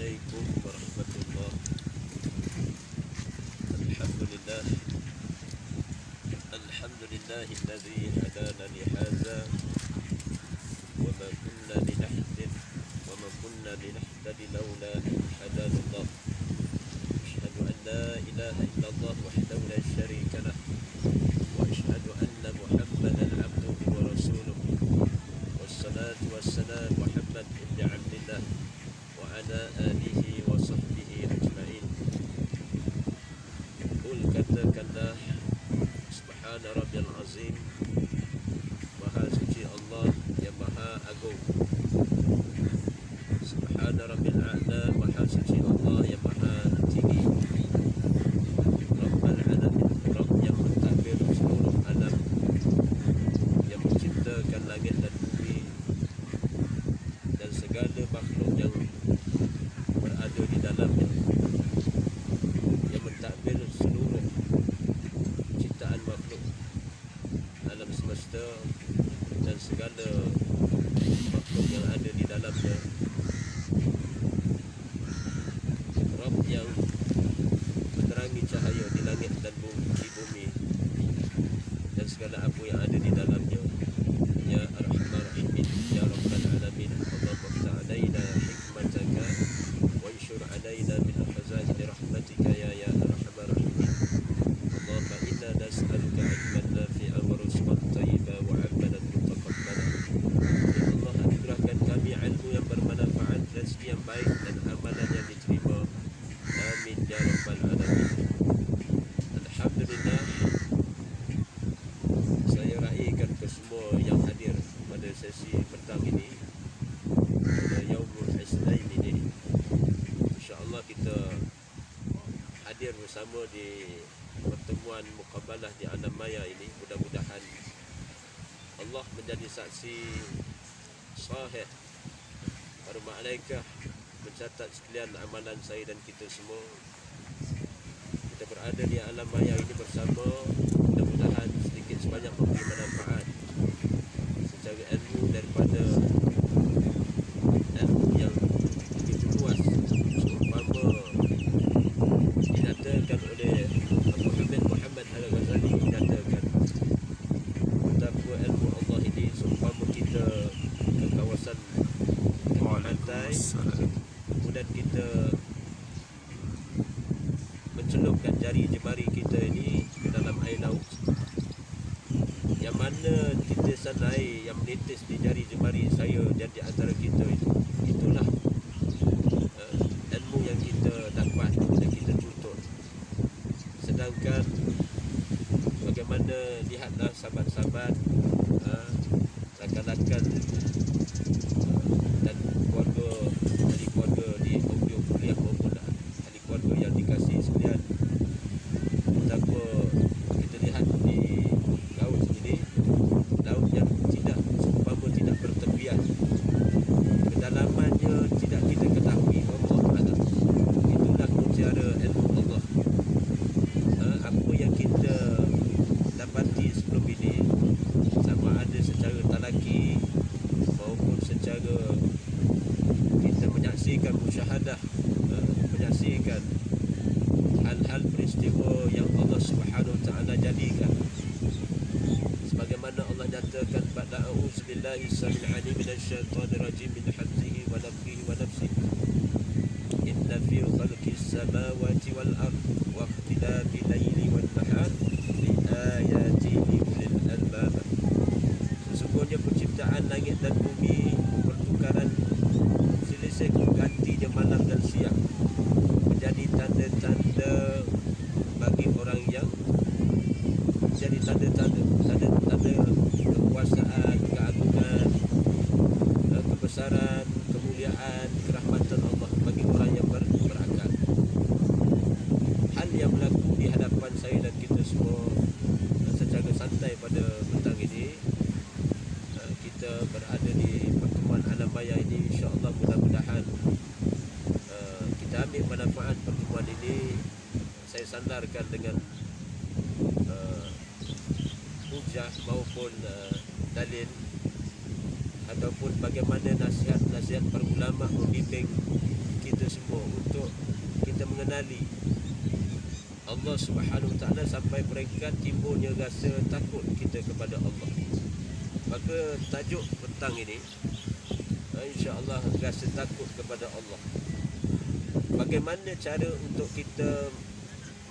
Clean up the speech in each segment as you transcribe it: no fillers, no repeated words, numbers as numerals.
Assalamualaikum warahmatullahi. Alhamdulillah. Alhamdulillahilladzi hadana li hadza wa ma kunna linahtadi laula an hadana Allah. Asyhadu an la ilaha illallah wahdahu la syarika lah wa asyhadu anna Muhammadan abduhu wa rasuluh. Wassalatu wassalamu Muhammad ibn Abdillah wa ala alihi wa sahbihi ajma'in. Qul katakanlah, subhana rabbiyal azim, maha suci Allah yang maha agung. Subhana rabbil a'la, maha suci Allah yang maha tinggi. Rabbal alamin, Rabb yang mentadbir seluruh alam, yang menciptakan langit dan bumi dan segala makhluk yang berada di dalamnya, yang mentadbir seluruh ciptaan makhluk alam semesta dan segala makhluk yang ada di dalamnya. Rabb yang menerangi cahaya di langit dan di bumi dan segala apa yang ada di dalamnya. Ya Arhamar Rahimin, Ya Rabbal Alamin, Allahumma ftah alaina hikmataka wa anshur alaina min khazain rahmatika ya Arhamar Rahimin. Allahumma inna nas'aluka ilman nafi'an wa rizqan thayyiban wa 'amalan mutaqabbalan. Ya Allah, anugerahkan kami ilmu yang bermanfaat, rezeki yang baik dan amalan yang diterima. Amin ya Rabbal Alamin. Alhamdulillah, saya raikan ke semua yang hadir pada sesi petang ini, pada Yaumul Isnin ini. InsyaAllah kita hadir bersama di pertemuan muqabalah di alam maya ini. Mudah-mudahan Allah menjadi saksi sahih, para malaikat mencatat sekalian amalan saya dan kita semua. Kita berada di alam maya ini bersama, mudah-mudahan sedikit sebanyak memberi manfaat secara ilmu daripada ilmu yang begitu luas, seumpama dinyatakan oleh Muhammad Al-Ghazali, menyatakan betapa ilmu Allah ini seumpama kita ke kawasan pantai, kemudian kita mencelupkan jari jemari kita ini ke dalam air laut. Yang mana titisan air yang menitis di jari jemari saya dan di antara kita itu, itulah ilmu yang kita dapat bila kita tuntut. Sedangkan bagaimana, lihatlah sahabat-sahabat, rakan-rakan dan keluarga, ahli keluarga di audio kuliah maupun ahli keluarga yang dikasihi sekalian, betapa kita lihat di laut ini, laut yang tidak seumpama tidak bertepian, kedalamannya tidak kita ketahui. Allah, itulah mutiara ilmu Allah. Apa yang kita dapati sebelum ini, sama ada secara talaki maupun secara kita menyaksikan musyahadah, menyaksikan hal-hal peristiwa yang Allah Subhanahu Wa Taala jadikan, sebagaimana Allah nyatakan, ba'da a'udzubillahi samil alim minasyaitonir rajim min hamzihi wa nafthihi wa nafsihi, inna fi khalqis samawati wal ard wa ikhtilafi laili wan nahar li ayatin li ulil albab. Sesungguhnya penciptaan langit dan bumi, pertukaran selisih gantinya malam dan siang, menjadi tanda-tanda bagi orang yang menjadi tanda-tanda kekuasaan, keagungan, kebesaran, kemuliaan, kerahmatan Allah bagi orang yang berakal. Hal yang berlaku di hadapan saya dan kita semua secara santai pada petang ini, kita berada di pertemuan alam maya ini. InsyaAllah mudah-mudahan kita ambil manfaat pertemuan ini. Saya sandarkan dengan hujah maupun dalil atau ataupun bagaimana nasihat-nasihat para ulama membimbing kita semua untuk kita mengenali Allah Subhanahu Wa Taala sampai peringkat timbulnya rasa takut kita kepada Allah. Maka tajuk petang ini, insya-Allah, rasa takut kepada Allah. Bagaimana cara untuk kita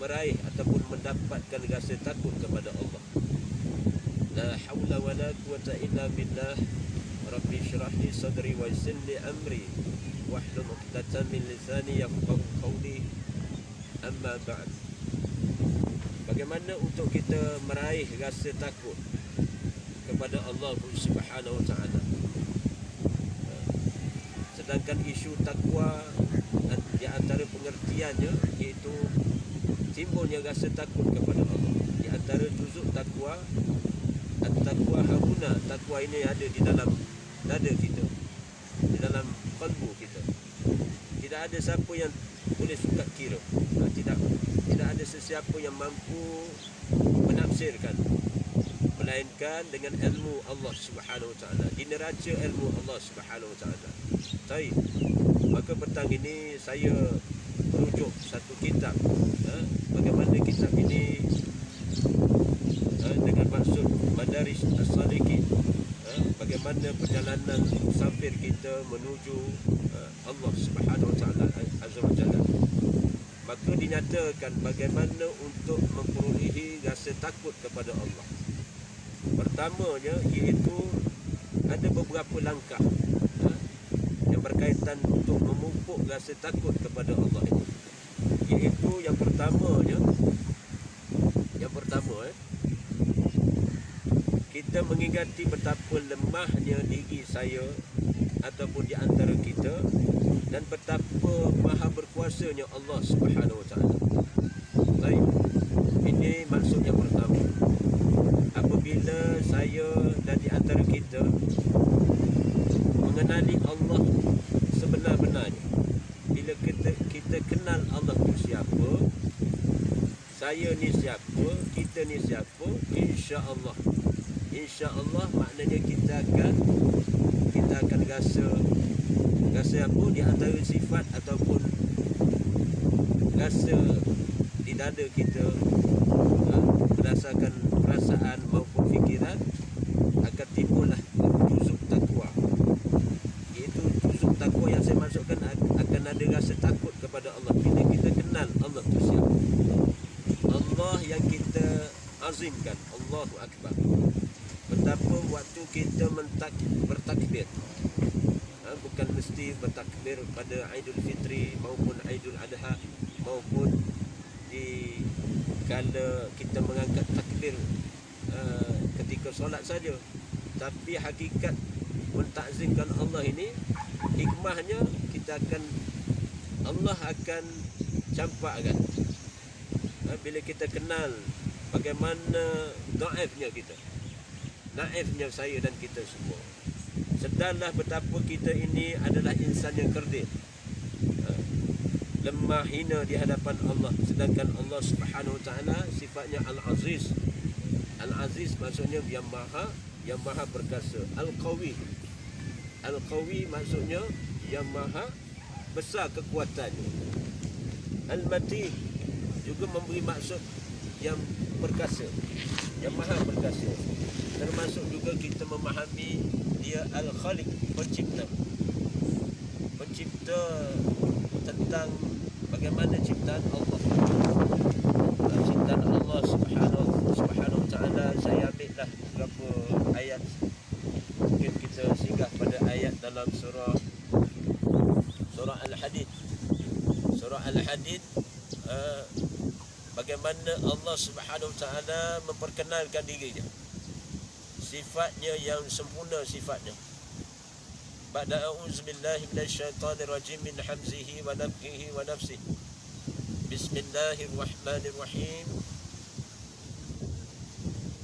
meraih ataupun mendapatkan rasa takut kepada Allah? La haula wala quwata illa billah. Rabbi shrah li sadri wa yassir li amri wahlul 'uqdatam min lisani yafqahu qawli. Amma ba'd. Bagaimana untuk kita meraih rasa takut kepada Allah Subhanahu Wa Taala? Sedangkan isu takwa di antara pengertiannya iaitu timbulnya rasa takut kepada Allah. Di antara juzuk takwa, at-taqwa hahuna, takwa ini ada di dalam dada kita, di dalam qalbu kita. Tidak ada siapa yang boleh sukat kira, tidak ada sesiapa yang mampu menafsirkan melainkan dengan ilmu Allah Subhanahu Wa Taala, di neraca ilmu Allah Subhanahu Wa Taala. Baik, maka petang ini saya merujuk satu kitab, bagaimana kitab ini dengan maksud Madaris As-Salikin, bagaimana perjalanan musafir kita menuju Allah Subhanahu Wa Taala Azza wa Jalla. Maka dinyatakan bagaimana untuk memperolehi rasa takut kepada Allah. Pertamanya iaitu ada beberapa langkah yang berkaitan untuk memupuk rasa takut kepada Allah ini. Iaitu yang pertamanya, kita mengingati betapa lemahnya diri saya ataupun di antara kita, dan betapa maha berkuasanya Allah Subhanahu Wa Taala. Baik, ini maksud yang pertama. Apabila saya dan di antara kita mengenali Allah sebenar-benarnya, bila kita kenal Allah itu siapa, saya ni siapa, kita ni siapa, insya-Allah maknanya kita akan rasa apa di antara sifat ataupun rasa di dada kita, berdasarkan perasaan maupun fikiran, akan timbullah juzuk takwa. Iaitu juzuk takwa yang saya maksudkan akan ada rasa takut kepada Allah bila kita kenal Allah itu siapa. Allah yang kita azimkan, Allahu Akbar. Betapa waktu kita bertakbir, bukan mesti bertakbir pada Aidul Fitri maupun Aidul Adha, maupun di kala kita mengangkat takbir ketika solat saja. Tapi hakikat mentakzimkan Allah ini, hikmahnya Allah akan campakkan bila kita kenal bagaimana dhaifnya kita, naifnya saya dan kita semua. Sedarlah betapa kita ini adalah insan yang kerdil, lemah, hina di hadapan Allah. Sedangkan Allah Subhanahu Wa Taala sifatnya Al-Aziz. Al-Aziz maksudnya yang maha perkasa. Al-Qawi maksudnya yang maha besar kekuatannya. Al-Matin juga memberi maksud yang perkasa, yang maha perkasa. Termasuk juga kita memahami dia Al-Khaliq, pencipta tentang bagaimana ciptaan Allah. Ciptaan Allah Subhanahu Wa Taala, saya ambillah beberapa ayat. Mungkin kita singgah pada ayat dalam surah Al-Hadid. Surah Al-Hadid, bagaimana Allah Subhanahu Wa Taala memperkenalkan dirinya, sifatnya yang sempurna sifatnya. Ba'da a'udzubillahi minasyaitonirrajim min hamzihi wa nafthihi wa nafsihi. Bismillahirrahmanirrahim.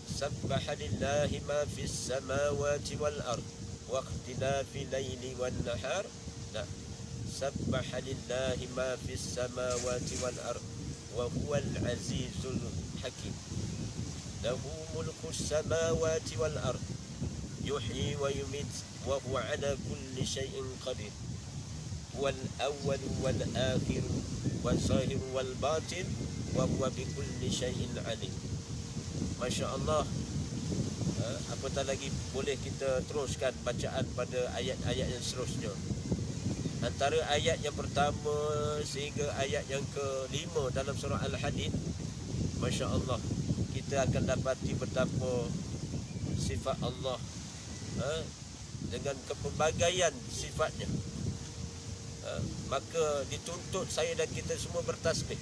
Sabbaha lillahi ma fis samawati wal ard wa ikhtilafi laili wan nahar. Sabbaha lillahi ma fis samawati wal ard wa huwal azizul hakim. Lahu mulku samawati wal ard yuhyi wa yumit wa huwa ala kulli syai'in qadir. Wal awwal wal akhir wal zahir wal batin wa huwa bi kulli syai'in alim. Masya-Allah. Apatah lagi boleh kita teruskan bacaan pada ayat-ayat yang seterusnya. Antara ayat yang pertama sehingga ayat yang ke-5 dalam surah Al-Hadid, Masya-Allah, kita akan dapati betapa sifat Allah dengan kepelbagaian sifatnya. Maka dituntut saya dan kita semua bertasbih.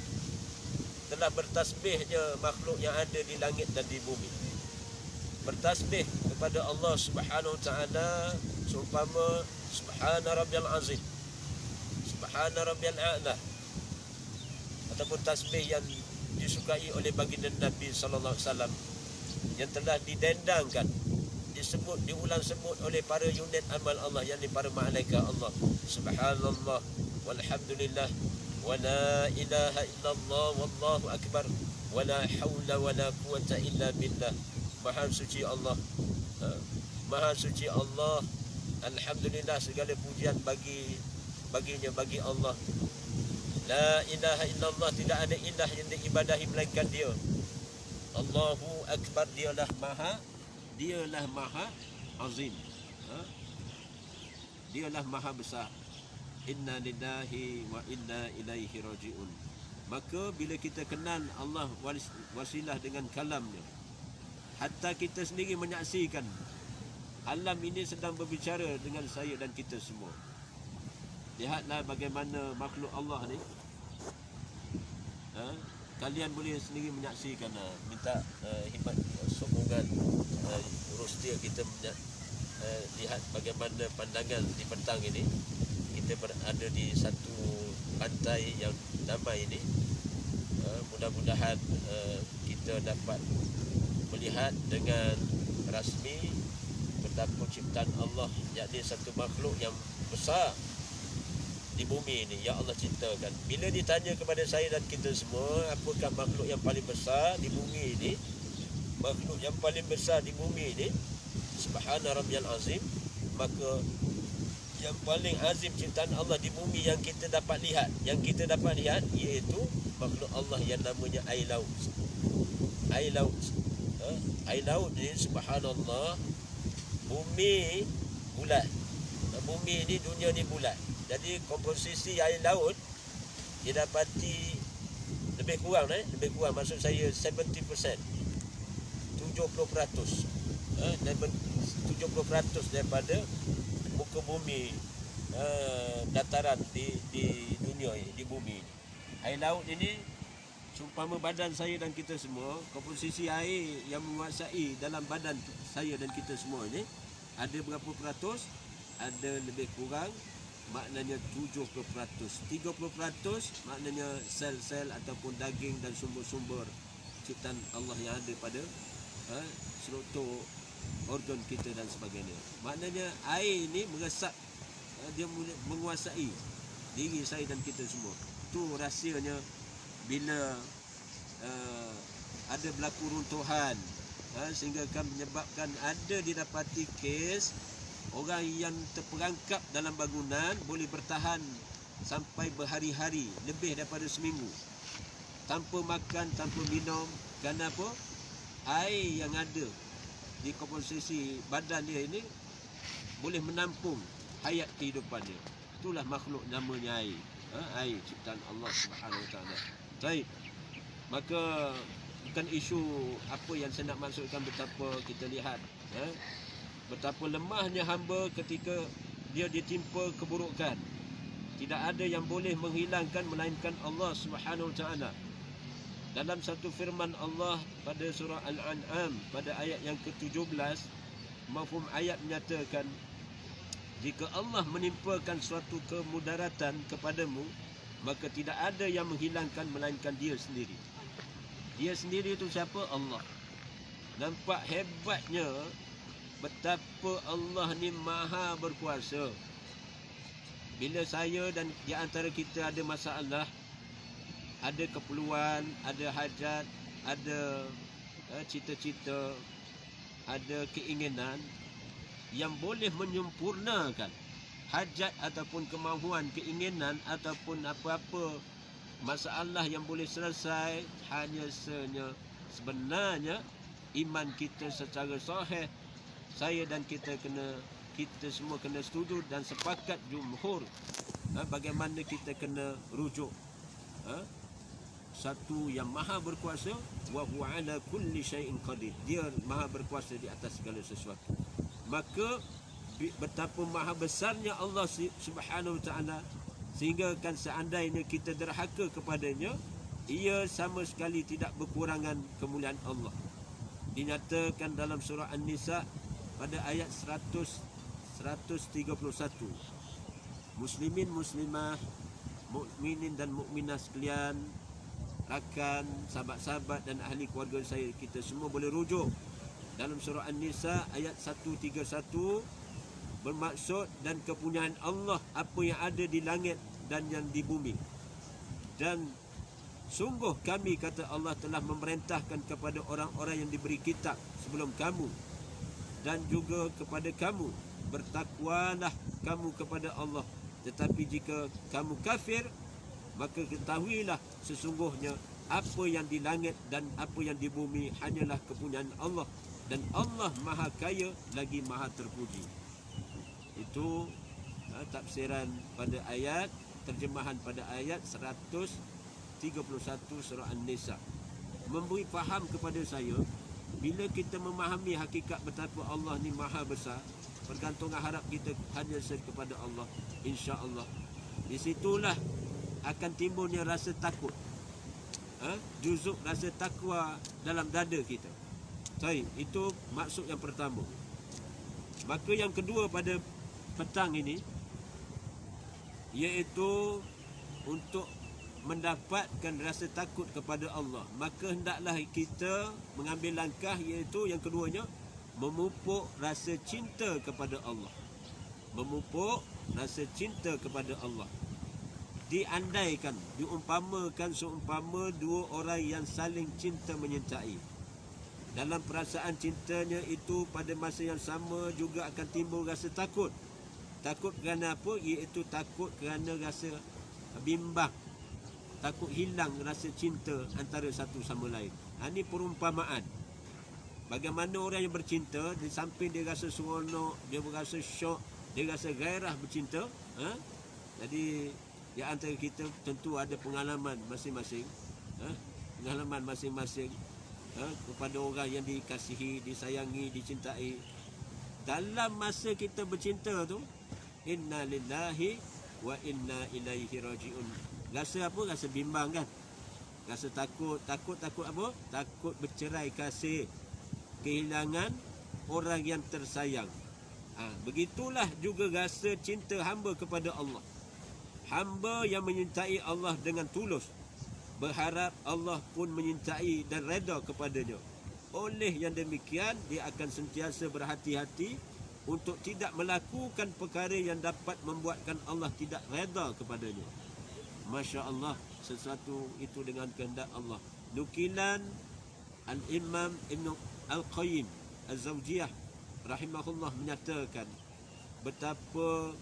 Telah bertasbihnya makhluk yang ada di langit dan di bumi. Bertasbih kepada Allah Subhanahu wa taala seumpama subhana rabbiyal azim, subhana rabbiyal a'la, ataupun tasbih yang disukai oleh baginda Nabi sallallahu alaihi wasallam yang telah didendangkan, disebut, diulang sebut oleh para unit amal Allah, yakni para malaikat Allah. Subhanallah walhamdulillah wa la ilaha illallah wallahu akbar wa la haula wa la quwata illa billah. Maha suci Allah, Maha suci Allah, alhamdulillah, segala pujian baginya, bagi Allah. La ilaha illallah, tidak ada ilah yang diibadahi melainkan Dia. Allahu akbar, dialah maha azim, dialah maha besar. Inna lillahi wa inna ilaihi raji'un. Maka bila kita kenal Allah wasilah dengan kalamnya, hatta kita sendiri menyaksikan alam ini sedang berbicara dengan saya dan kita semua. Lihatlah bagaimana makhluk Allah ni. Kalian boleh sendiri menyaksikan. Minta hikmat sokongan urus dia, kita lihat bagaimana pandangan di petang ini. Kita berada di satu pantai yang damai ini. Mudah-mudahan kita dapat melihat dengan rasmi betapa ciptaan Allah, yakni satu makhluk yang besar di bumi ini, ya Allah ciptakan. Bila ditanya kepada saya dan kita semua, apakah makhluk yang paling besar di bumi ini, makhluk yang paling besar di bumi ini, subhana rabbiyal azim, maka yang paling azim ciptaan Allah di bumi yang kita dapat lihat, iaitu makhluk Allah yang namanya air laut. Air laut. Air laut ni, subhanallah, bumi bulat. Bumi ni, dunia ni bulat. Jadi komposisi air laut didapati lebih kurang maksud saya 70%, 70% daripada muka bumi, dataran di dunia ini, di bumi ini. Air laut ini seumpama badan saya dan kita semua. Komposisi air yang menguasai dalam badan saya dan kita semua ini ada berapa peratus? Ada lebih kurang, maknanya 70%. 30% maknanya sel-sel ataupun daging dan sumber-sumber ciptaan Allah yang ada pada seluruh organ kita dan sebagainya. Maknanya air ini meresap, dia menguasai diri saya dan kita semua. Itu rahsianya bila ada berlaku runtuhan, sehingga akan menyebabkan ada didapati kes orang yang terperangkap dalam bangunan boleh bertahan sampai berhari-hari, lebih daripada seminggu, tanpa makan, tanpa minum. Kenapa? Air yang ada di komposisi badan dia ini boleh menampung hayat kehidupan dia. Itulah makhluk namanya air. Air ciptaan Allah Subhanahu wa taala. Baik. Maka bukan isu apa yang saya nak maksudkan, betapa kita lihat betapa lemahnya hamba ketika dia ditimpa keburukan. Tidak ada yang boleh menghilangkan melainkan Allah Subhanahu wa taala. Dalam satu firman Allah pada surah Al-An'am pada ayat yang ke-17, mafhum ayat menyatakan, jika Allah menimpakan suatu kemudaratan kepadamu, maka tidak ada yang menghilangkan melainkan Dia sendiri. Dia sendiri itu siapa? Allah. Nampak hebatnya betapa Allah ni maha berkuasa. Bila saya dan di antara kita ada masalah, ada keperluan, ada hajat, ada cita-cita, ada keinginan, yang boleh menyempurnakan hajat ataupun kemahuan, keinginan ataupun apa-apa masalah yang boleh selesai hanya sebenarnya iman kita secara sahih. Saya dan kita semua kena setuju dan sepakat jumhur bagaimana kita kena rujuk satu yang maha berkuasa, wa huwa ala kulli syai'in qadir. Dia maha berkuasa di atas segala sesuatu. Maka betapa maha besarnya Allah Subhanahu wa taala, sehingga kan seandainya kita derhaka kepadanya, ia sama sekali tidak berkurangan kemuliaan Allah. Dinyatakan dalam surah An-Nisa pada ayat 131. Muslimin muslimah, mukminin dan mukminah sekalian, rakan, sahabat-sahabat dan ahli keluarga saya, kita semua boleh rujuk dalam surah An-Nisa ayat 131, bermaksud dan kepunyaan Allah apa yang ada di langit dan yang di bumi. Dan sungguh kami, kata Allah, telah memerintahkan kepada orang-orang yang diberi kitab sebelum kamu dan juga kepada kamu, bertakwalah kamu kepada Allah. Tetapi jika kamu kafir, maka ketahuilah sesungguhnya apa yang di langit dan apa yang di bumi hanyalah kepunyaan Allah, dan Allah maha kaya lagi maha terpuji. Itu tafsiran pada ayat, terjemahan pada ayat 131 surah An-Nisa. Memberi faham kepada saya, bila kita memahami hakikat betapa Allah ni maha besar, pergantungan harap kita hanya kepada Allah, insya-Allah. Di situlah akan timbulnya rasa takut, juzuk rasa takwa dalam dada kita. Baik, itu maksud yang pertama. Maka yang kedua pada petang ini, iaitu untuk mendapatkan rasa takut kepada Allah, maka hendaklah kita mengambil langkah, iaitu yang keduanya, memupuk rasa cinta kepada Allah. Memupuk rasa cinta kepada Allah. Diandaikan, diumpamakan seumpama dua orang yang saling cinta menyintai. Dalam perasaan cintanya itu pada masa yang sama juga akan timbul rasa takut. Takut kerana apa? Iaitu takut kerana rasa bimbang. Takut hilang rasa cinta antara satu sama lain. Ini perumpamaan. Bagaimana orang yang bercinta, di samping dia rasa seronok, dia berasa syok, dia rasa gairah bercinta. Jadi di antara kita tentu ada pengalaman masing-masing, pengalaman masing-masing kepada orang yang dikasihi, disayangi, dicintai. Dalam masa kita bercinta tu, inna lillahi wa inna ilaihi raji'un. Rasa apa? Rasa bimbang kan? Rasa takut apa? Takut bercerai kasih, kehilangan orang yang tersayang. Begitulah juga rasa cinta hamba kepada Allah. Hamba yang menyintai Allah dengan tulus, berharap Allah pun menyintai dan reda kepadanya. Oleh yang demikian, dia akan sentiasa berhati-hati untuk tidak melakukan perkara yang dapat membuatkan Allah tidak reda kepadanya. Masya Allah, sesuatu itu dengan kehendak Allah. Nukilan Al-Imam Ibn Al-Qayyim Az-Zawjiyah rahimahullah menyatakan betapa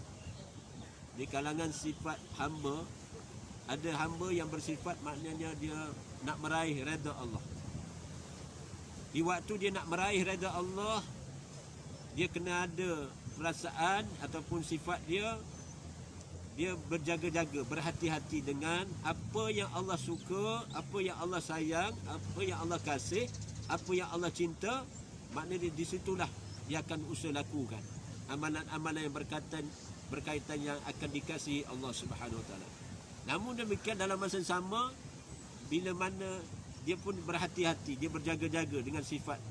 di kalangan sifat hamba, ada hamba yang bersifat maknanya dia nak meraih redha Allah. Di waktu dia nak meraih redha Allah, dia kena ada perasaan ataupun sifat dia berjaga-jaga, berhati-hati dengan apa yang Allah suka, apa yang Allah sayang, apa yang Allah kasih, apa yang Allah cinta. Maknanya di situlah dia akan usaha lakukan amalan-amalan yang berkaitan yang akan dikasihi Allah Subhanahu Wa Taala. Namun demikian, dalam masa sama, bila mana dia pun berhati-hati, dia berjaga-jaga dengan sifat,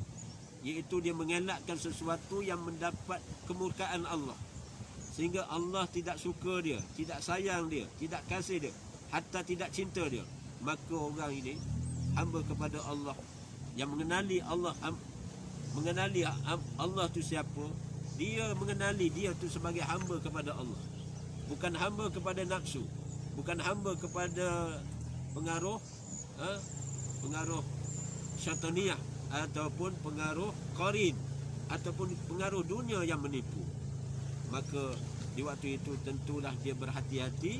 iaitu dia mengelakkan sesuatu yang mendapat kemurkaan Allah, sehingga Allah tidak suka dia, tidak sayang dia, tidak kasih dia, hatta tidak cinta dia. Maka orang ini hamba kepada Allah, yang mengenali Allah, Allah tu siapa. Dia mengenali dia tu sebagai hamba kepada Allah, bukan hamba kepada nafsu, bukan hamba kepada pengaruh pengaruh syaitaniyah ataupun pengaruh qarin ataupun pengaruh dunia yang menipu. Maka di waktu itu tentulah dia berhati-hati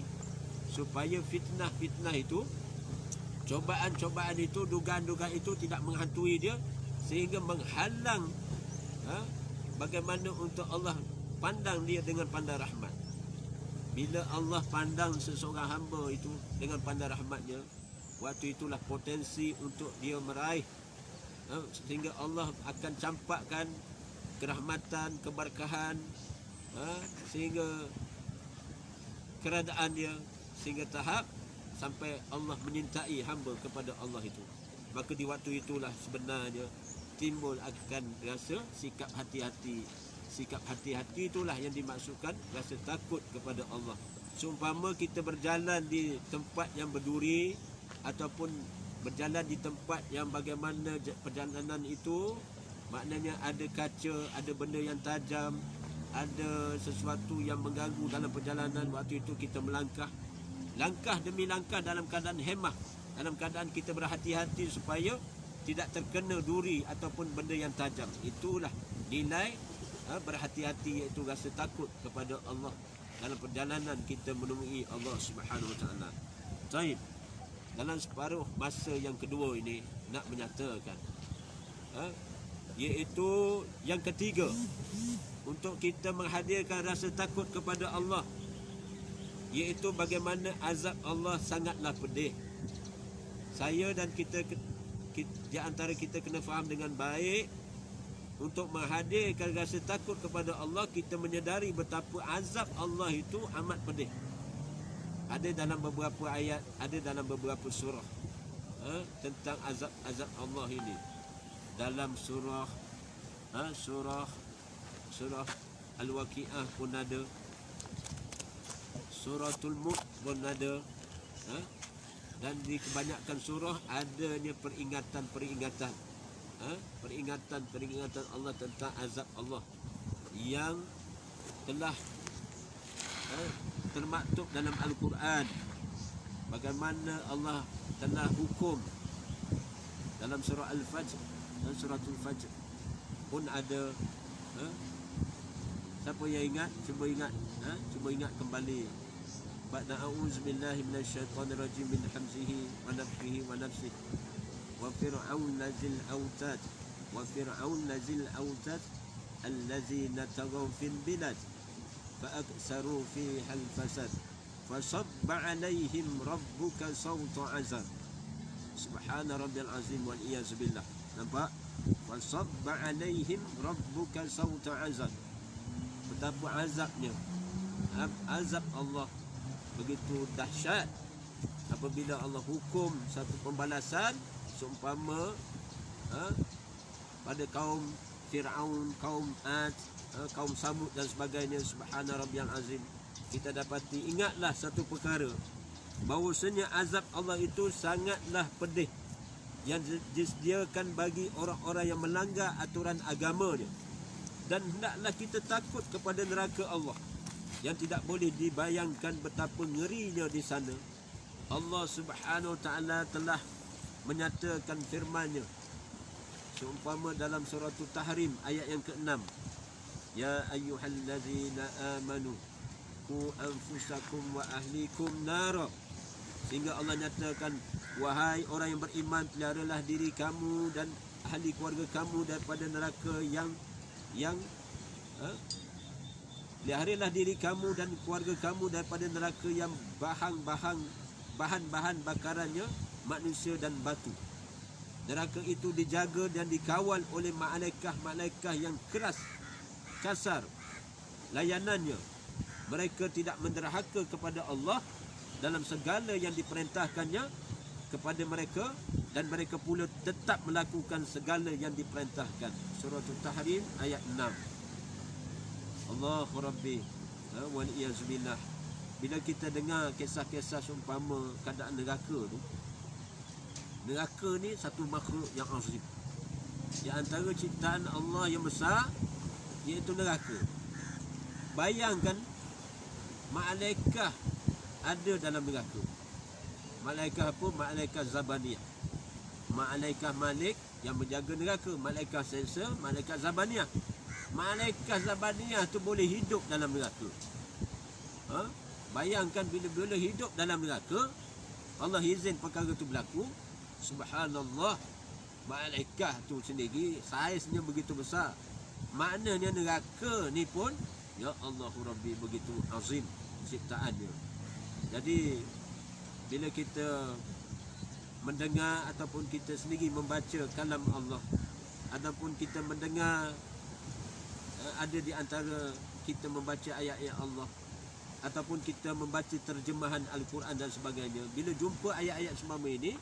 supaya fitnah-fitnah itu, cobaan-cobaan itu, dugaan-dugaan itu tidak menghantui dia sehingga menghalang bagaimana untuk Allah pandang dia dengan pandang rahmat. Bila Allah pandang seseorang hamba itu dengan pandang rahmatnya, waktu itulah potensi untuk dia meraih, sehingga Allah akan campakkan kerahmatan, keberkahan, sehingga keradaan dia, sehingga tahap sampai Allah menyintai hamba kepada Allah itu. Maka di waktu itulah sebenarnya timbul akan rasa sikap hati-hati. Sikap hati-hati itulah yang dimaksudkan rasa takut kepada Allah. Seumpama kita berjalan di tempat yang berduri ataupun berjalan di tempat yang bagaimana perjalanan itu, maknanya ada kaca, ada benda yang tajam, ada sesuatu yang mengganggu dalam perjalanan. Waktu itu kita melangkah, langkah demi langkah dalam keadaan hemah, dalam keadaan kita berhati-hati supaya tidak terkena duri ataupun benda yang tajam. Itulah nilai berhati-hati, iaitu rasa takut kepada Allah dalam perjalanan kita menemui Allah Subhanahu Wa Taala. Baik. Dalam separuh masa yang kedua ini nak menyatakan, iaitu yang ketiga, untuk kita menghadirkan rasa takut kepada Allah, iaitu bagaimana azab Allah sangatlah pedih. Saya dan kita di antara kita kena faham dengan baik, untuk menghadirkan rasa takut kepada Allah, kita menyedari betapa azab Allah itu amat pedih. Ada dalam beberapa ayat, ada dalam beberapa surah tentang azab Allah ini. Dalam surah Al-Waqi'ah pun ada, Suratul Mulk pun ada, dan di kebanyakan surah adanya peringatan-peringatan, peringatan Allah tentang azab Allah yang telah termaktub dalam Al-Quran. Bagaimana Allah telah hukum dalam surah Al-Fajr dan suratul Fajr pun ada. Siapa yang ingat, cuba ingat kembali. Ba'da a'udzubillahi minasyaitonirrajim min hamzihi wa nafthihi wa nafsihi. Wa fir'auna zil autad allazina taghaw fil bilad فأكثروا فيها الفساد فصب عليهم ربك صوت عذاب سبحان ربي العظيم والعياذ بالله. Nampak? فصب عليهم ربك صوت عذاب. Betapa azabnya, azab Allah begitu dahsyat apabila Allah hukum satu pembalasan seumpama pada kaum Fir'aun, kaum Ad, kaum Samud dan sebagainya. Subhana rabbiyal azim. Kita dapati, ingatlah satu perkara, bahawasanya azab Allah itu sangatlah pedih, yang disediakan bagi orang-orang yang melanggar aturan agamanya. Dan hendaklah kita takut kepada neraka Allah, yang tidak boleh dibayangkan betapa ngerinya di sana. Allah Subhanahu Wa Taala telah menyatakan firman-Nya seumpama dalam suratul Tahrim ayat yang ke-6, Ya ayyuhallazina amanu qu anfusakum wa ahlikum nara. Sehingga Allah nyatakan, wahai orang yang beriman, peliharalah diri kamu dan ahli keluarga kamu daripada neraka peliharalah diri kamu dan keluarga kamu daripada neraka yang bahan-bahan bakarannya manusia dan batu. Neraka itu dijaga dan dikawal oleh malaikat-malaikat yang kasar layanannya. Mereka tidak menderhaka kepada Allah dalam segala yang diperintahkannya kepada mereka, dan mereka pula tetap melakukan segala yang diperintahkan. Surah Tahrim ayat 6. Allahu Rabbi wal iyazubillah. Bila kita dengar kisah-kisah seumpama keadaan neraka tu, neraka ni satu makhluk yang azim. Di antara ciptaan Allah yang besar iaitu neraka. Bayangkan malaikat ada dalam neraka. Malaikat apa? Malaikat Zabaniyah. Malaikat Malik yang menjaga neraka. Malaikat Sensor, Malaikat Zabaniyah. malaikat Zabaniyah tu boleh hidup dalam neraka. Bayangkan bila hidup dalam neraka, Allah izin perkara tu berlaku. Subhanallah, malaikat tu sendiri saiznya begitu besar. Maknanya neraka ni pun, ya Allahu Rabbi, begitu azim ciptaannya. Jadi bila kita mendengar ataupun kita sendiri membaca kalam Allah, ataupun kita mendengar ada di antara kita membaca ayat-ayat Allah, ataupun kita membaca terjemahan Al-Quran dan sebagainya, bila jumpa ayat-ayat semua ini,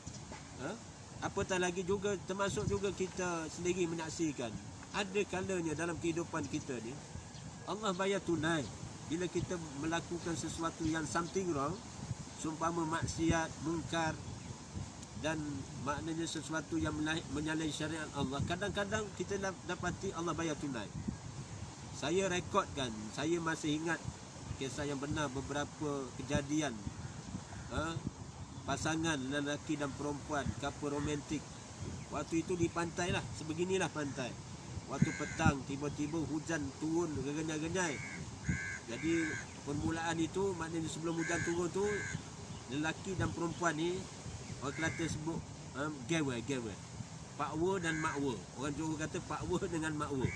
apatah lagi juga termasuk juga kita sendiri menyaksikan ada kalanya dalam kehidupan kita ni Allah bayar tunai bila kita melakukan sesuatu yang something wrong, seumpama maksiat, mungkar, dan maknanya sesuatu yang menyalahi syariat Allah. Kadang-kadang kita dapati Allah bayar tunai. Saya rekodkan, saya masih ingat kisah yang benar beberapa kejadian pasangan lelaki dan perempuan, couple romantik. Waktu itu di pantai lah, sebeginilah pantai. Waktu petang tiba-tiba hujan turun renyai-renyai. Jadi permulaan itu maknanya sebelum hujan turun tu, lelaki dan perempuan ni orang Kelantan sebut gawe. Pakwa dan makwa. Orang Johor kata pakwa dengan makwa.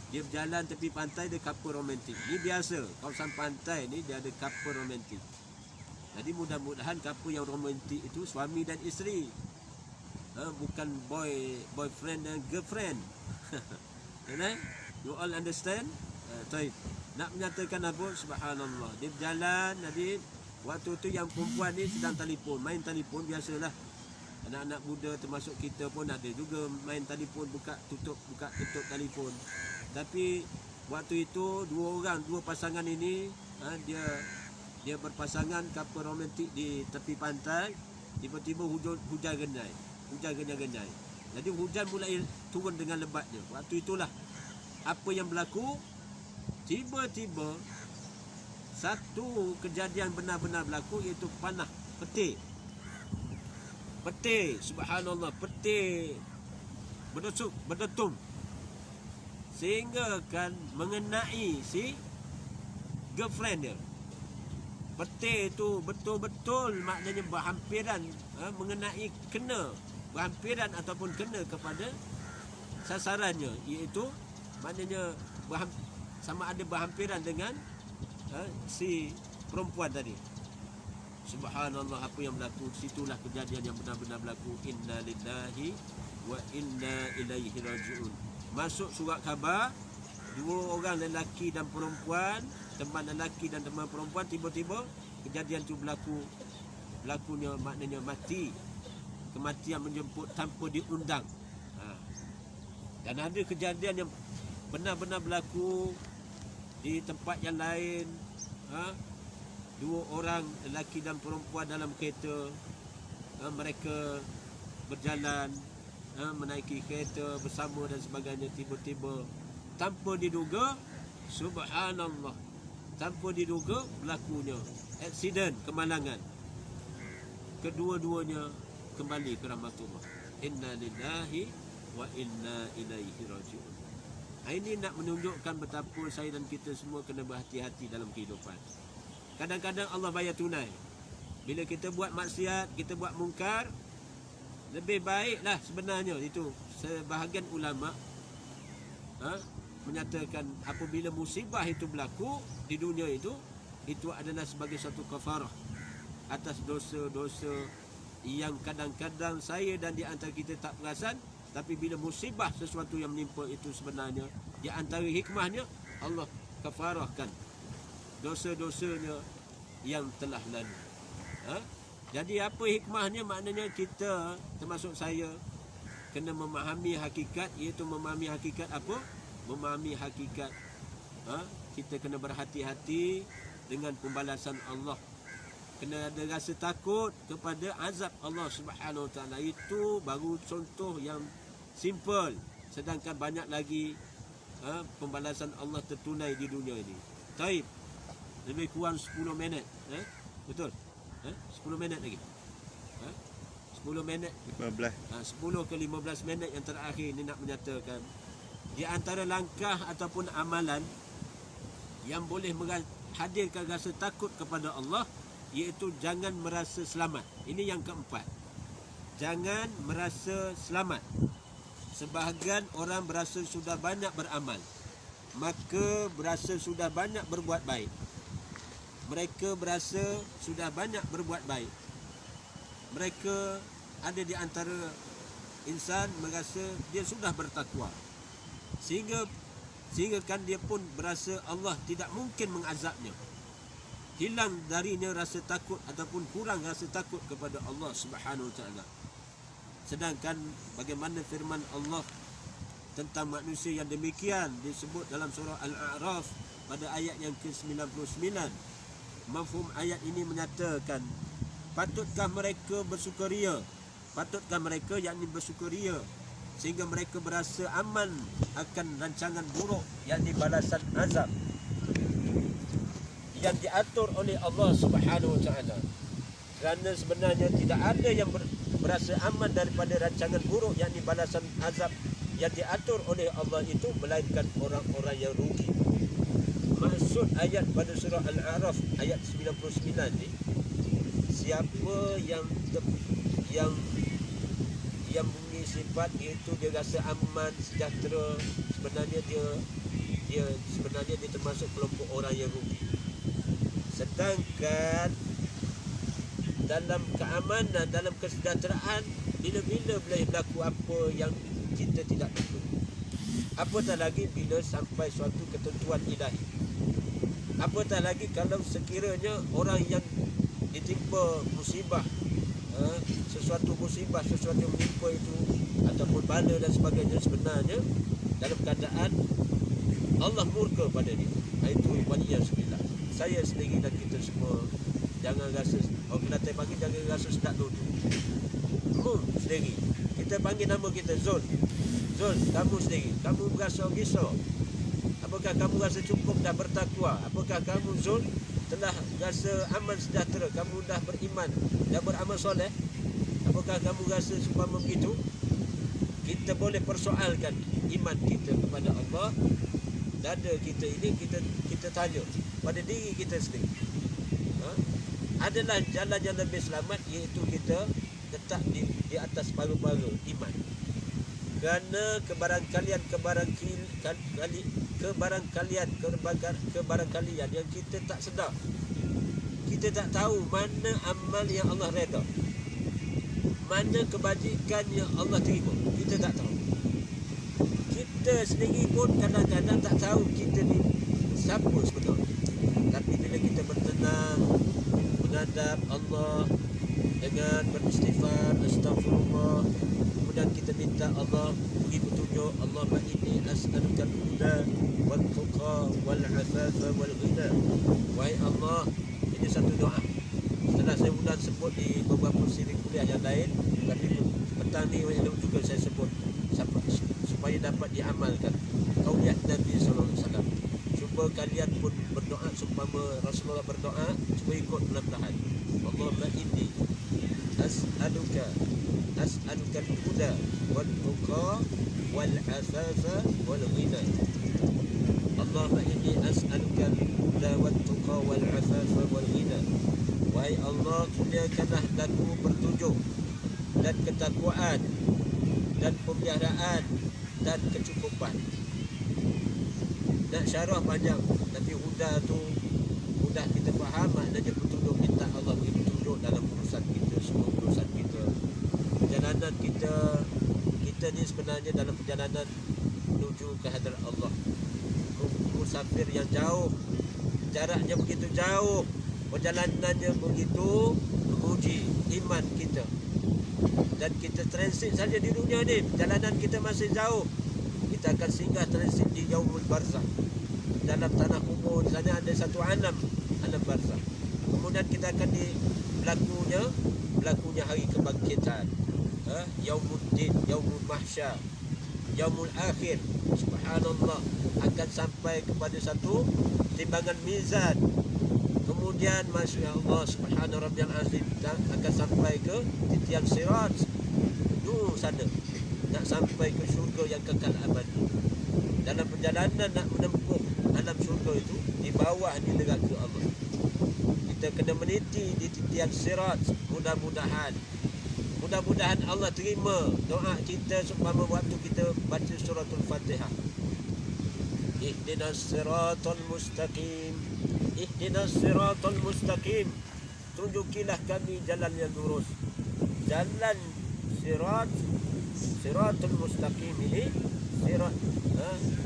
Dia berjalan tepi pantai, dia couple romantik. Ni biasa, kawasan pantai ni dia ada couple romantik. Jadi mudah-mudahan couple yang romantik itu suami dan isteri, bukan boyfriend dan girlfriend. You all understand? Nak menyatakan apa? Subhanallah. Dia berjalan, jadi waktu tu yang perempuan ni sedang telefon, main telefon biasalah. Anak-anak muda termasuk kita pun ada juga main telefon, buka tutup telefon. Tapi waktu itu dua pasangan ini, dia berpasangan couple romantik di tepi pantai. Tiba-tiba hujan genyai. Jadi hujan mulai turun dengan lebatnya. Waktu itulah apa yang berlaku, tiba-tiba satu kejadian benar-benar berlaku, iaitu panah, petir, subhanallah, petir berdetum sehingga kan mengenai si girlfriend dia. Petir itu betul-betul maknanya berhampiran mengenai, berhampiran ataupun kena kepada sasarannya, iaitu maknanya sama ada berhampiran dengan si perempuan tadi. Subhanallah, apa yang berlaku, situlah kejadian yang benar-benar berlaku. Inna lillahi wa inna ilaihi raji'un. Masuk surat khabar, dua orang lelaki dan perempuan, teman lelaki dan teman perempuan, tiba-tiba kejadian itu berlakunya maknanya mati, kematian menjemput tanpa diundang. Dan ada kejadian yang benar-benar berlaku di tempat yang lain. Dua orang lelaki dan perempuan dalam kereta, mereka berjalan, menaiki kereta bersama dan sebagainya. Tiba-tiba tanpa diduga, subhanallah, tanpa diduga berlakunya aksiden, kemalangan. Kedua-duanya kembali ke rahmatullah. Inna lillahi wa inna ilaihi raji'un. Ini nak menunjukkan betapa saya dan kita semua kena berhati-hati dalam kehidupan. Kadang-kadang Allah bayar tunai. Bila kita buat maksiat, kita buat mungkar, lebih baiklah sebenarnya itu. Sebahagian ulama menyatakan apabila musibah itu berlaku di dunia itu adalah sebagai satu kafarah atas dosa-dosa yang kadang-kadang saya dan di antara kita tak perasan. Tapi bila musibah sesuatu yang menimpa itu, sebenarnya di antara hikmahnya Allah kafarahkan dosa-dosanya yang telah lalu. Jadi apa hikmahnya? Maknanya kita, termasuk saya, kena memahami hakikat, iaitu memahami hakikat apa? Memahami hakikat kita kena berhati-hati dengan pembalasan Allah. Kena ada rasa takut kepada azab Allah Subhanahu Wa Taala. Itu baru contoh yang simple. Sedangkan banyak lagi pembalasan Allah tertunai di dunia ini. Taib, lebih kurang 10 minit. Betul? 10 minit lagi. 10 minit. 15. 10 ke 15 minit yang terakhir ini nak menyatakan Di antara langkah ataupun amalan yang boleh hadirkan rasa takut kepada Allah, iaitu jangan merasa selamat. Ini yang keempat. Jangan merasa selamat. Sebahagian orang berasa sudah banyak beramal, maka berasa sudah banyak berbuat baik. Mereka berasa sudah banyak berbuat baik. Mereka ada di antara insan merasa dia sudah bertakwa, sehingga kan dia pun berasa Allah tidak mungkin mengazabnya. Hilang darinya rasa takut ataupun kurang rasa takut kepada Allah Subhanahu Wa Taala. Sedangkan bagaimana firman Allah tentang manusia yang demikian disebut dalam surah Al-A'raf pada ayat yang ke-99. Mafhum ayat ini menyatakan, patutkah mereka bersukaria? Patutkah mereka yakni bersukaria sehingga mereka berasa aman akan rancangan buruk, yakni balasan azab yang diatur oleh Allah Subhanahu Wa Taala. Kerana sebenarnya tidak ada yang berasa aman daripada rancangan buruk, yakni balasan azab yang diatur oleh Allah itu, melainkan orang-orang yang rugi. Maksud ayat pada surah Al-A'raf ayat 99 ni, siapa yang mempunyai sifat iaitu dia rasa aman, sejahtera, sebenarnya dia termasuk kelompok orang yang rugi. Sedangkan dalam keamanan, dalam kesejahteraan, bila-bila boleh berlaku apa yang kita tidak tentu. Apatah lagi bila sampai suatu ketentuan ilahi. Apatah lagi kalau sekiranya orang yang ditimpa musibah, sesuatu musibah, sesuatu yang menimpa itu ataupun bala dan sebagainya, sebenarnya dalam keadaan Allah murka pada dia. Itu waliyahzubillah. Saya sendiri dan kita semua jangan rasa, orang Kelantan panggil jangan rasa sedap dulu. Sendiri kita panggil nama kita Zul. Zul, kamu sendiri, kamu berasa risau. Apakah kamu rasa cukup dah bertakwa? Apakah kamu Zul telah rasa aman sejahtera? Kamu dah beriman, dah beramal soleh? Apakah kamu rasa seumpama begitu? Kita boleh persoalkan iman kita kepada Allah. Dada kita ini kita tanya pada diri kita sendiri. Adalah jalan yang lebih selamat, iaitu kita letak di atas paru-paru iman. Kerana kebarangkalian yang kita tak sedar. Kita tak tahu mana amal yang Allah redha, mana kebajikan yang Allah terima. Kita tak tahu. Kita sendiri pun kadang-kadang tak tahu kita ni siapa sebenarnya. Tapi bila kita bertenang menghadap Allah dengan beristighfar, astagfirullah, kemudian kita minta Allah beri petunjuk. Allahumma inni as'aluka al-huda wal tuqa wal afafa wal ghina. Wahai Allah, ini satu doa. Setelah saya ulang sebut di beberapa siri kuliah yang lain, tapi petang ni juga saya sebut supaya dapat diamalkan kauliat Nabi SAW. Cuba kalian pun berdoa seumpama Rasulullah berdoa, cuba ikut pelan-pelan. Allahumma inni as'aluka al-huda wal tuqa wal afafa wal ghina. Allahumma inni as'aluka al-huda wal tuqa wal afafa wal ghina. Wahai Allah, kurniakanlah aku petunjuk dan ketakwaan dan pemeliharaan dan kecukupan. Nak syarah panjang, tapi huda tu mudah kita faham, maknanya petunjuk. Minta Allah beri petunjuk dalam urusan kita, semua urusan kita. Perjalanan kita ni sebenarnya dalam perjalanan menuju ke hadirat Allah. Musafir yang jauh, jaraknya begitu jauh, perjalanannya begitu menguji iman kita. Dan kita transit saja di dunia ni, perjalanan kita masih jauh. Kita akan singgah transit di Yaumul Barzakh. Dalam tanah kubur di sana ada satu alam barzakh. Kemudian kita akan berlakunya hari kebangkitan. Yaumuddin, Yaumul Mahsyar, Yaumul Akhir. Subhanallah, akan sampai kepada satu timbangan mizan. Kemudian Masya Allah, Subhana Rabbiyal Azim, akan sampai ke titian sirat. Sana nak sampai ke syurga yang kekal abadi. dalam perjalanan nak menempuh alam syurga itu di bawah di neraka Allah. Kita kena meniti di titian sirat. Mudah-mudahan Allah terima doa kita seumpama waktu kita baca suratul Fatihah. Ihdinas siratal mustaqim. Ihdinas siratal mustaqim. Tunjukilah kami jalan yang lurus. Jalan siratul mustaqim ini, sirat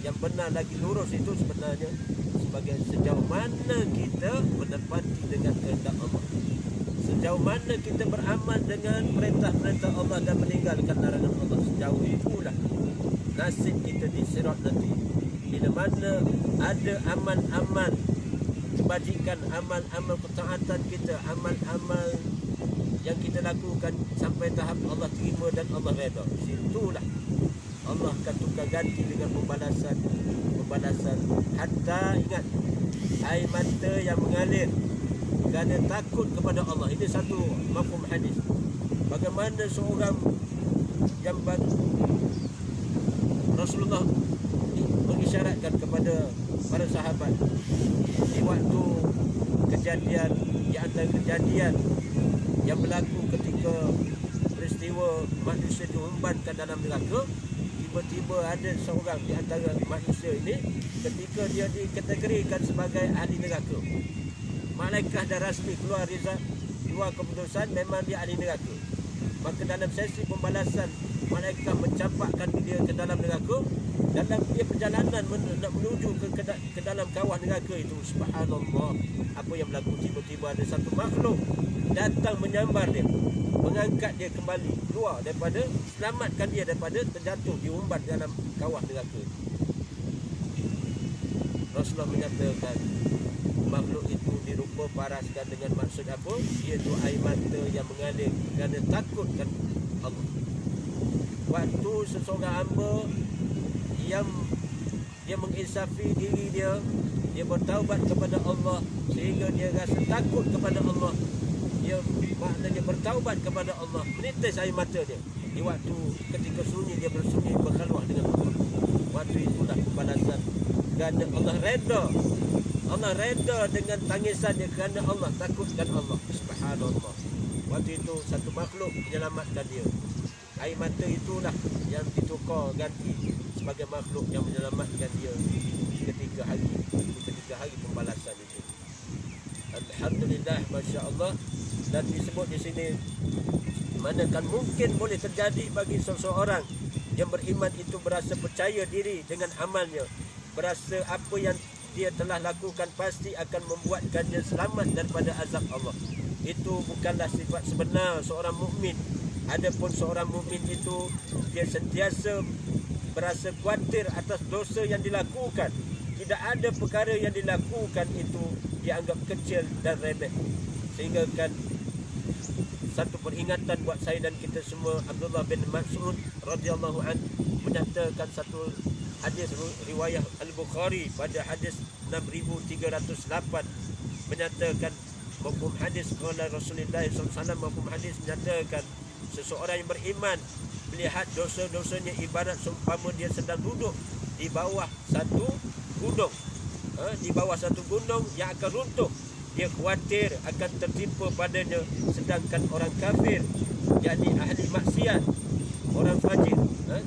yang benar lagi lurus itu sebenarnya sebagai sejauh mana kita menepati dengan kehendak Allah, sejauh mana kita beramal dengan perintah-perintah Allah dan meninggalkan larangan Allah, sejauh itulah nasib kita di sirat nanti. Bila mana ada amal-amal kebajikan, amal-amal ketaatan kita, amal-amal yang kita lakukan sampai tahap Allah terima dan Allah redha, situlah Allah akan tukar ganti dengan pembalasan. Hatta ingat, air mata yang mengalir kerana takut kepada Allah. Ini satu mafhum hadis. Bagaimana seorang yang Rasulullah mengisyaratkan kepada para sahabat di waktu kejadian, di antara kejadian yang berlaku ketika peristiwa manusia diumbatkan dalam neraka, tiba-tiba ada seorang di antara manusia ini ketika dia dikategorikan sebagai ahli neraka, malaikat dah rasmi keluar keputusan memang dia ahli neraka. Maka dalam sesi pembalasan, malaikat mencampakkan dia ke dalam neraka. Dalam dia perjalanan nak menuju ke dalam kawah neraka itu, subhanallah, apa yang berlaku, tiba-tiba ada satu makhluk datang menyambar dia, mengangkat dia kembali keluar daripada, selamatkan dia daripada terjatuh diumbat dalam kawah neraka. Rasulullah menyatakan makhluk itu dirupa paraskan dengan maksud apa? Iaitu air mata yang mengalir kerana takutkan Allah. Waktu seseorang hamba yang dia menginsafi diri dia bertaubat kepada Allah sehingga dia rasa takut kepada Allah, dia maknanya bertaubat kepada Allah, menitis air mata dia di waktu ketika sunyi, dia bersunyi berkhalwah dengan Allah. Waktu itulah pembalasan kerana Allah reda dengan tangisannya kerana Allah takutkan Allah, subhanallah. Waktu itu satu makhluk menyelamatkan dia. Air mata itulah yang ditukar ganti sebagai makhluk yang menyelamatkan dia ketika hari pembalasan itu. Alhamdulillah, Masya Allah. Dan disebut di sini, manakan mungkin boleh terjadi bagi seseorang yang beriman itu berasa percaya diri dengan amalnya, berasa apa yang dia telah lakukan pasti akan membuatkannya selamat daripada azab Allah. Itu bukanlah sifat sebenar seorang mukmin. Adapun seorang mukmin itu dia sentiasa berasa khawatir atas dosa yang dilakukan. Tidak ada perkara yang dilakukan itu dianggap kecil dan remeh. Sehingga kan satu peringatan buat saya dan kita semua, Abdullah bin Mas'ud radhiyallahu anhu menyatakan satu hadis riwayat Al-Bukhari pada hadis 6308 menyatakan, mafhum hadis qala Rasulullah SAW, mafhum hadis menyatakan seseorang yang beriman melihat dosa-dosanya ibarat seumpama dia sedang duduk di bawah satu gunung, di bawah satu gunung yang akan runtuh. Dia khawatir akan tertimpa padanya. Sedangkan orang kafir, yakni ahli maksiat, orang fajir,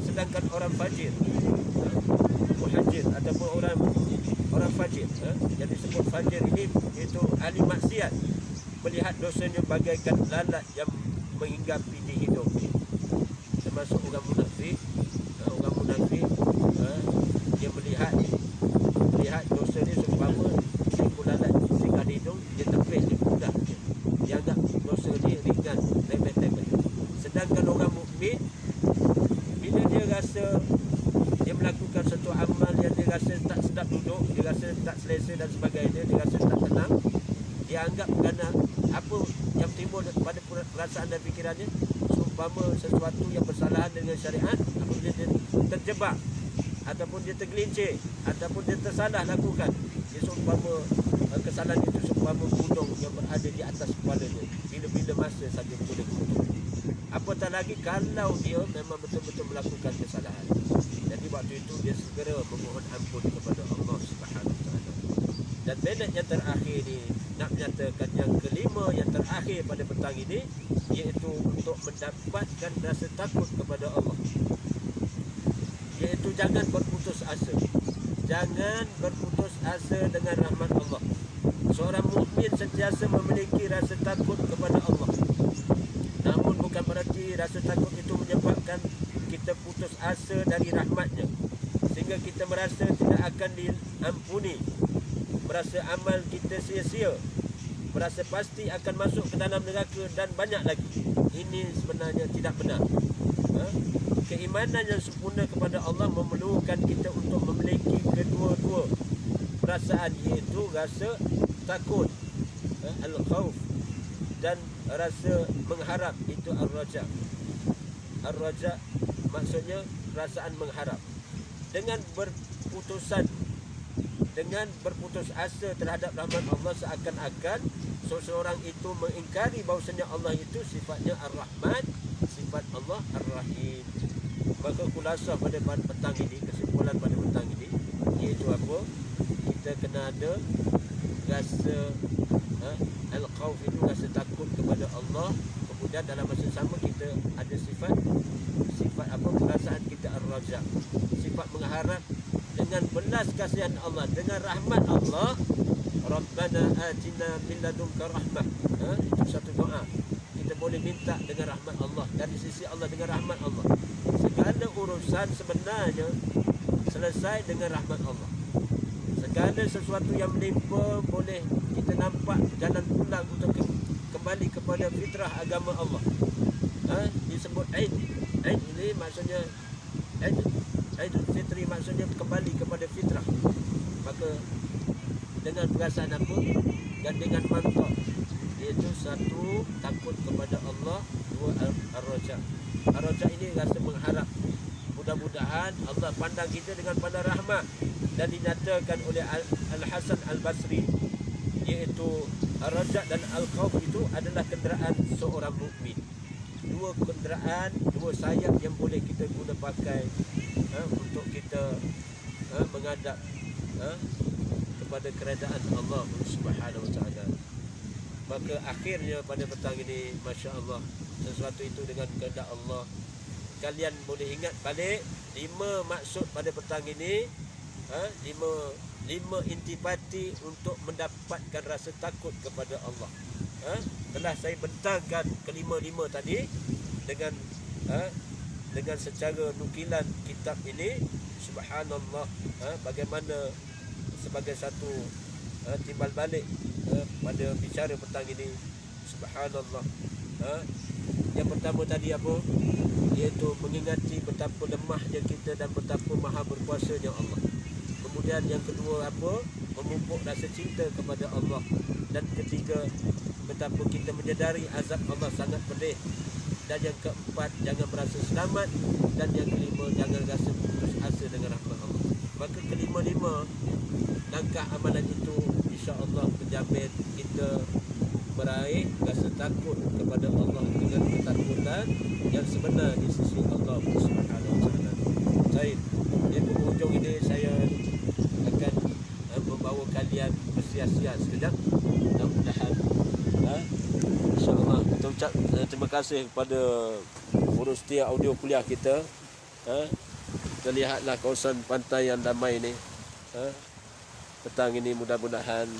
sedangkan orang fajir, muhajir ataupun orang fajir, yang disebut fajir ini iaitu ahli maksiat, melihat dosanya bagaikan lalat yang menghinggapi di hidung. Termasuk orang munafik, dia melihat dosa ni seumpama seekor lalat singgah di hidung, dia tepis, dia mudah, dia anggap dosa ni ringan, remeh-temeh. Sedangkan orang mukmin, bila dia rasa dia melakukan satu amal yang dia rasa tak sedap duduk, dia rasa tak selesa dan sebagainya, dia rasa tak tenang, dia anggap kerana apa yang timbul pada perasaan dan fikirannya seumpama sesuatu yang bersalahan dengan syariat. Apabila dia terjebak ataupun dia tergelincir ataupun dia tersalah lakukan, dia seumpama kesalahan itu seumpama gunung yang berada di atas kepalanya, bila-bila masa saja boleh gunung. Apatah lagi kalau dia memang betul-betul melakukan kesalahan. Jadi waktu itu dia segera memohon ampun kepada Allah Subhanahu Wa Taala. Dan minat yang terakhir ni nak menyatakan yang kelima yang terakhir pada petang ini, iaitu untuk mendapatkan rasa takut kepada Allah. Iaitu jangan berputus asa. Jangan berputus asa dengan rahmat Allah. Seorang mukmin sentiasa memiliki rasa takut kepada Allah. Namun bukan berarti rasa takut itu menyebabkan kita putus asa dari rahmatnya, sehingga kita merasa tidak akan diampuni, merasa amal kita sia-sia, merasa pasti akan masuk ke dalam neraka dan banyak lagi. Ini sebenarnya tidak benar. Keimanan yang sempurna kepada Allah memerlukan kita untuk memiliki kedua-dua perasaan, iaitu rasa takut, al-khawf, dan rasa mengharap, itu ar-raja. Ar-raja maksudnya perasaan mengharap. Dengan berputus asa terhadap rahmat Allah, seakan-akan seseorang itu mengingkari bahawasanya Allah itu sifatnya Ar-Rahman, sifat Allah Ar-Rahim. Maka kulasah pada petang ini, kesimpulan pada petang ini, iaitu apa? Kita kena ada rasa al-khawf, itu rasa takut kepada Allah. Kemudian dalam masa sama kita ada sifat apa? Perasaan kita ar-raja, sifat mengharap dengan belas kasihan Allah, dengan rahmat Allah. Rabbana atina min ladunka rahmah. Itu satu doa. Kita boleh minta dengan rahmat Allah, dari sisi Allah, dengan rahmat Allah. Segala urusan sebenarnya selesai dengan rahmat Allah. Segala sesuatu yang menimpa boleh kita nampak jalan pulang untuk kembali kepada fitrah agama Allah. Disebut Aid. Aid ini maksudnya Aidul Fitri, maksudnya kembali kepada fitrah. Maka dengan perasaan apa? Dan dengan mantap, iaitu satu, takut kepada Allah, dua, ar-raja. Ar-raja ini rasa mengharap. Mudah-mudahan Allah pandang kita dengan pandang rahmat. Dan dinyatakan oleh Al-Hasan Al-Basri, iaitu ar-raja dan al-khawf itu adalah kenderaan seorang mukmin. Dua kenderaan, dua sayap yang boleh kita guna pakai untuk kita menghadap kepada keredaan Allah Subhanahu Wa Taala. Maka akhirnya pada petang ini, Masya Allah, sesuatu itu dengan kehendak Allah. Kalian boleh ingat balik 5 maksud pada petang ini, 5 intipati untuk mendapatkan rasa takut kepada Allah. Telah saya bentangkan kelima-lima tadi dengan secara nukilan kitab ini. Subhanallah, bagaimana sebagai satu timbal balik pada bicara petang ini. Subhanallah. Yang pertama tadi apa? Iaitu mengingati betapa lemahnya kita dan betapa maha berkuasanya Allah. Kemudian yang kedua apa? Memupuk rasa cinta kepada Allah. Dan ketiga, betapa kita menyedari azab Allah sangat pedih. Dan yang keempat, jangan merasa selamat. Dan yang kelima, jangan rasa putus asa dengan rahmat Allah. Maka kelima-lima langkah amalan itu, insya-Allah menjamin kita meraih rasa takut kepada Allah dengan ketakutan yang sebenar di sisi Allah Subhanahu Wa Taala. Baik, di penghujung ini saya akan membawa kalian bersia-sia sekejap. Mudah-mudahan insya-Allah kita ucap terima kasih kepada urus setia audio kuliah kita. Kita lihatlah kawasan pantai yang damai ini. Petang ini mudah-mudahan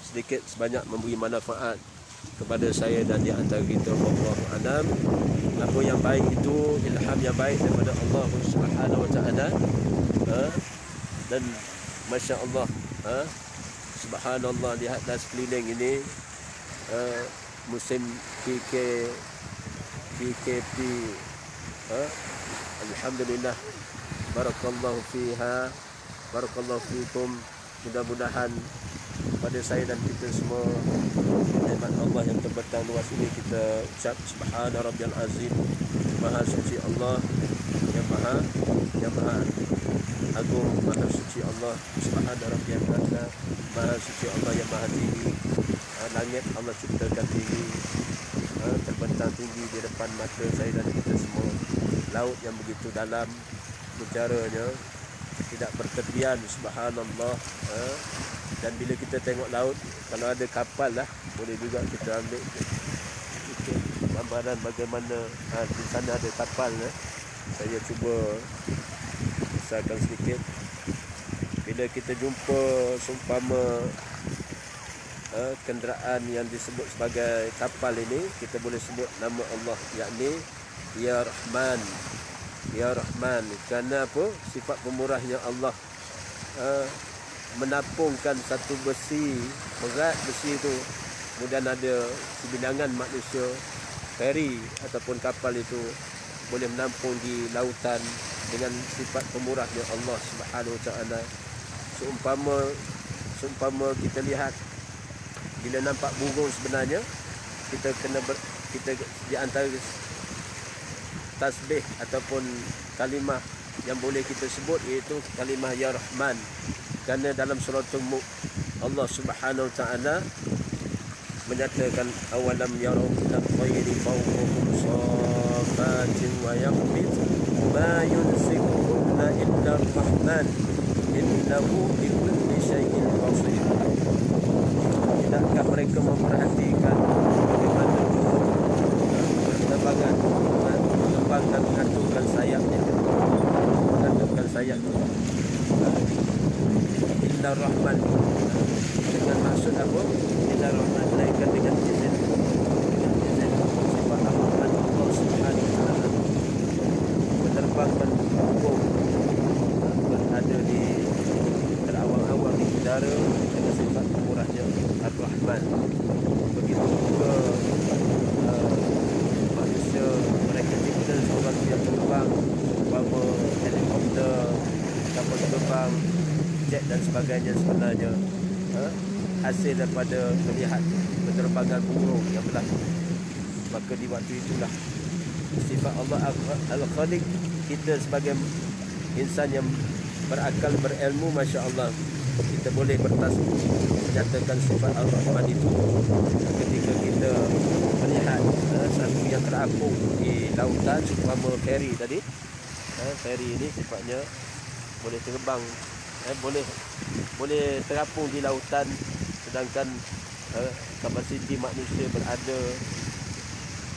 sedikit sebanyak memberi manfaat kepada saya dan di antara kita. Wallahu a'lam. Apa yang baik itu ilham yang baik daripada Allah Subhanahu Wa Taala. Dan masya-Allah, subhanallah, lihatlah sekeliling ini musim PKP. Alhamdulillah, barakallahu fiha, barakallahu fikum. Mudah-mudahan pada saya dan kita semua, nikmat Allah yang terbentang luas ini kita ucap subhana rabbiyal azim. Maha suci Allah yang maha agung, maha suci Allah subhana rabbiyal a'la. Maha suci Allah yang maha tinggi. Langit Allah ciptakan tinggi, terbentang tinggi di depan mata saya dan kita semua. Laut yang begitu dalam, bicaranya tidak bertepian, subhanallah. Dan bila kita tengok laut, kalau ada kapal lah, boleh juga kita ambil ikut gambaran bagaimana di sana ada kapal. Saya cuba besarkan sedikit. Bila kita jumpa seumpama kenderaan yang disebut sebagai kapal ini, kita boleh sebut nama Allah, yakni Ya Rahman. Ya Rahman. Kerana apa? Sifat pemurahnya Allah menampungkan satu besi, berat besi itu, kemudian ada sebilangan manusia, feri ataupun kapal itu boleh menampung di lautan dengan sifat pemurahnya Allah Subhanahu Wa Taala. Seumpama kita lihat bila nampak burung sebenarnya, kita kena kita di antara tasbih ataupun kalimah yang boleh kita sebut iaitu kalimah Ya Rahman. Kerana dalam surah Al-Mulk Allah Subhanahu Wa Taala menyatakan awalam yarau ila tayri fawqahum safatin wa yaqbid ma yumsikuhunna illa Ar-Rahman innahu bikulli syai'in basir. Tidakkah mereka memperhatikan bagaimana penerbangan terbang dan mengaturkan sayapnya, Illa Rahman, dengan maksud apa? Illa Rahman, melainkan dengan izin sifat Ar-Rahman Allah Subhanahu Wa Taala menerbangkan burung berada di terawang-awang di udara dengan sifat pemurahnya Ar-Rahman. Begitu juga manusia, mereka cipta seorang yang terbang, umpama helikopter, kapal terbang, jet dan sebagainya, sebenarnya hasil daripada melihat penerbangan burung yang berlaku. Maka di waktu itulah sifat Allah Al-Khaliq, kita sebagai insan yang berakal, berilmu, Masya Allah, kita boleh menyatakan sifat Ar-Rahman itu ketika kita melihat satu yang terapung di lautan, seumpama feri tadi. Feri ini sifatnya boleh terbang, boleh terapung di lautan, sedangkan kapasiti manusia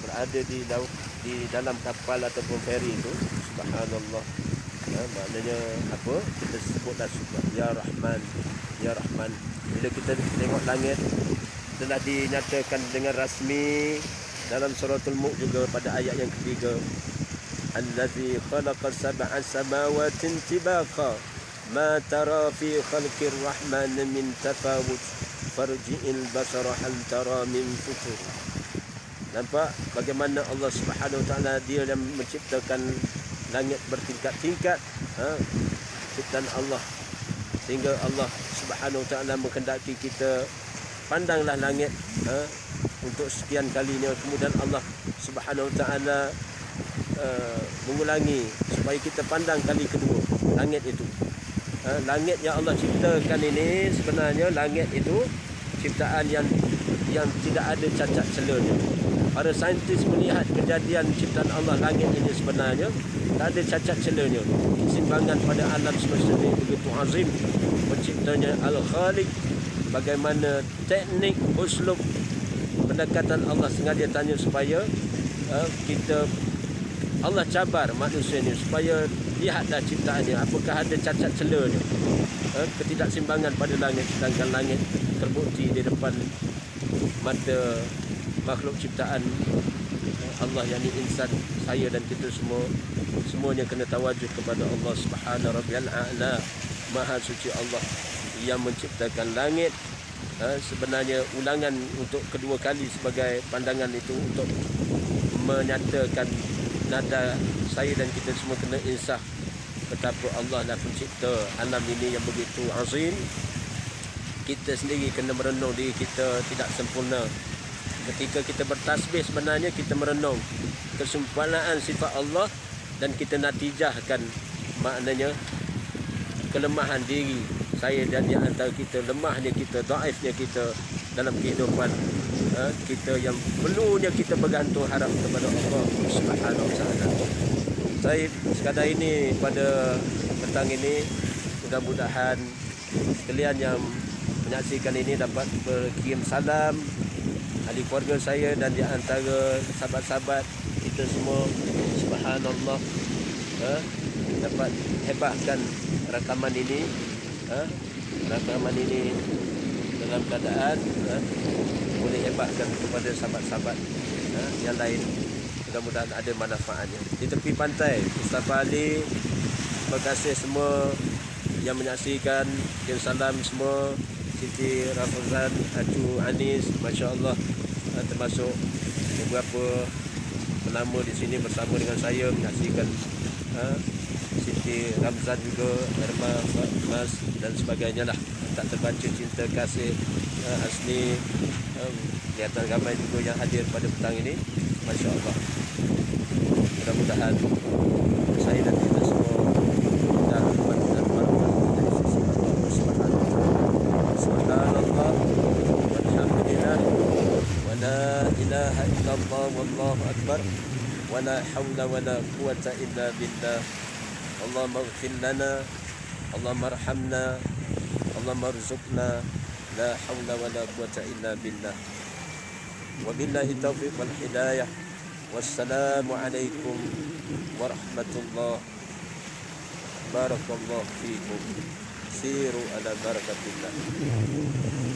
berada di laut, di dalam kapal ataupun feri itu. Subhanallah. Maknanya apa? Kita sebutlah sifat Ya Rahman, Ya Rahman. Bila kita tengok langit, telah dinyatakan dengan rasmi dalam surah Al-Mulk juga pada ayat yang ketiga, Allazi khalaqa sab'a samawatin tibaqa ma tara fi khalqir rahman min tafawut farji'il basara hal tara min futur. Nampak bagaimana Allah Subhanahu Wa Taala, dia yang menciptakan langit bertingkat-tingkat, ciptaan Allah, sehingga Allah Subhanahu Wa Taala menghendaki kita pandanglah langit untuk sekian kalinya. Kemudian Allah Subhanahu Wa Taala mengulangi supaya kita pandang kali kedua langit itu. Langit yang Allah ciptakan ini sebenarnya langit itu ciptaan yang tidak ada cacat celanya. Para saintis melihat kejadian ciptaan Allah langit ini sebenarnya tak ada cacat celanya. Keseimbangan pada alam semesta ini begitu azim penciptanya Al-Khaliq. Bagaimana teknik, uslub, pendekatan Allah sengaja tanya supaya Allah cabar manusia ini supaya lihatlah ciptaannya, apakah ada cacat celanya, ketidakseimbangan pada langit, sedangkan langit terbukti di depan mata makhluk ciptaan Allah, yakni insan, saya dan kita semuanya kena tawajuh kepada Allah Subhanahu Rabbiyal A'la. Maha suci Allah yang menciptakan langit. Sebenarnya ulangan untuk kedua kali sebagai pandangan itu untuk menyatakan nada saya dan kita semua kena insaf betapa Allah dah pencipta alam ini yang begitu azim. Kita sendiri kena merenung diri kita tidak sempurna. Ketika kita bertasbih sebenarnya kita merenung kesempurnaan sifat Allah dan kita natijahkan, maknanya kelemahan diri saya dan di antara kita, lemahnya kita, dhaifnya kita dalam kehidupan kita yang perlunya kita bergantung harap kepada Allah Subhanahu Wa Taala. Saya sekadar ini pada petang ini, mudah-mudahan sekalian yang menyaksikan ini dapat berkirim salam ahli keluarga saya dan di antara sahabat-sahabat kita semua. Subhanallah, dapat hebatkan rakaman ini, rakaman ini dalam keadaan boleh hebatkan kepada sahabat-sahabat yang lain. Mudah-mudahan ada manfaatnya. Di tepi pantai Mustafa Ali, terima kasih semua yang menyaksikan. Kirim salam semua. Siti Rafazan, Acu Anis, Masya Allah, termasuk beberapa penama di sini bersama dengan saya menyaksikan. Siti Ramzan juga, Irma, Mas dan sebagainya lah. Tak terbaca cinta kasih Asni, kelihatan ramai juga yang hadir pada petang ini. Masya Allah. Mudah-mudahan saya dan kita semua dapat manfaat dari sisi Allah Subhanahu wa taala. Subhanallah walhamdulillah wa la ilaha illallah wallahu akbar wa la haula wa la quwata illa billah. Allahumma ighfir lana, Allahumma arhamna, Allahumma arzuqna, la haula wa la quwata illa billah. Wabillahi taufiq wal hidayah. Wassalamualaikum warahmatullahi barakallahu fiikum. Siru ala barakatillah.